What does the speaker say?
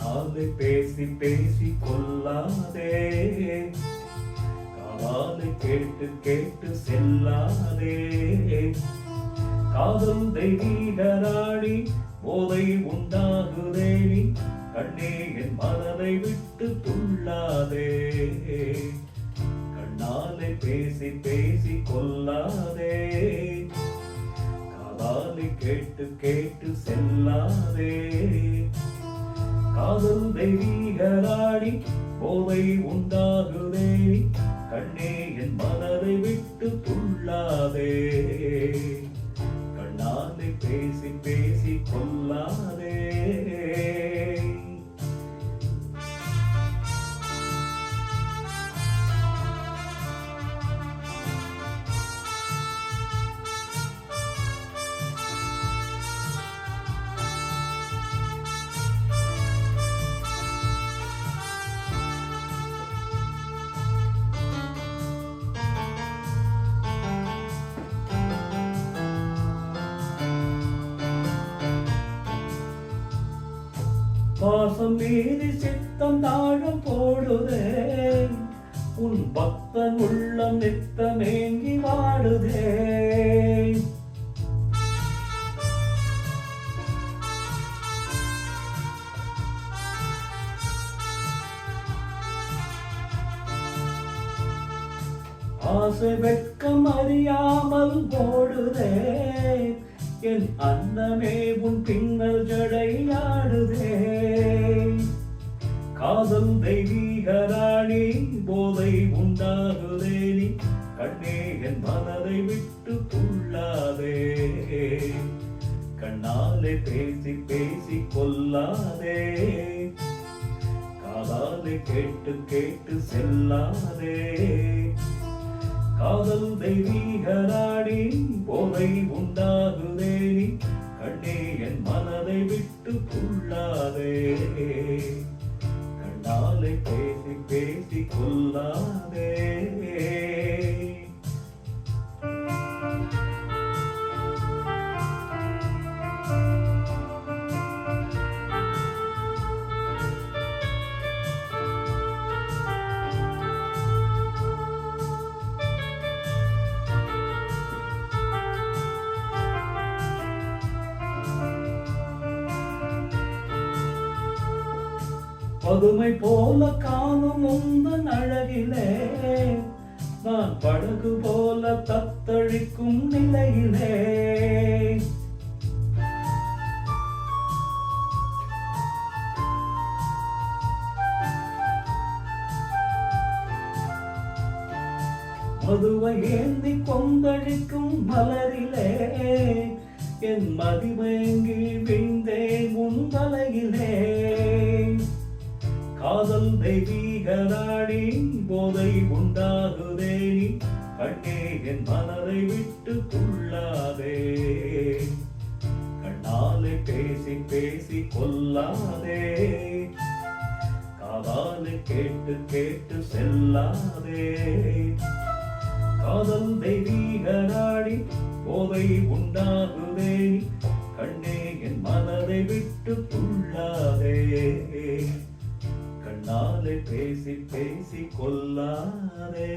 நாளை பேசி பேசி கொல்லாதே, காலை கேட்டு கேட்டு செல்லாதே. காதல் தெய்வீகராணி போதை உண்டாகுதேனி, கண்ணே என் மனதை விட்டு துள்ளாதே. கண்ணாலே பேசி பேசி கொல்லாதே, காதாலை கேட்டு கேட்டு செல்லாதே. காதல் தெய்வீகராணி போதை உண்டாகுதே, கண்ணே என் மனதை விட்டு துள்ளாதே. கண்ணாலே பேசி பேசி கொல்லாதே. பாசம் மீறி சித்தம் தாழம் போடுதே, உன் பக்தன் உள்ளம் நித்தமேங்கி வாடுதே. ஆசை வெட்கம் அறியாமல் போடுதே, என் அன்னமே உன் பின்னல் ஜடையாடுதே. காதல் தெய்வீகராணி போதை உண்டாகுதேனி, கண்ணே என் மனதை விட்டு துள்ளாதே. கண்ணாலே பேசி பேசி கொல்லாதே, காதாலே கேட்டு கேட்டு செல்லாதே. காதல் தெய்வீகராணி போதை உண்டாகுதேனி, கண்ணே என் மனதை விட்டு துள்ளாதே. கண்ணாலே பேசி பேசி கொல்லாதே. பதுமை போல காணும் உந்தன் அழகிலே, நான் படகு போல தத்தளிக்கும் நிலையிலே. மதுவை ஏந்தி கொந்தளிக்கும் மலரிலே, என் மதிமயங்கி விழுந்தேன் உன் தலையிலே. காதல் தெய்வீகராணி போதை உண்டாகுதேனி, கண்ணே என் மனதை விட்டு துள்ளாதே. கண்ணாலே பேசி பேசி கொல்லாதே, காதாலே கேட்டு கேட்டு செல்லாதே. காதல் தெய்வீகராணி போதை உண்டாகுதேனி, கண்ணே என் மனதை விட்டு துள்ளாதே. கண்ணாலே பேசி பேசி கொல்லாதே.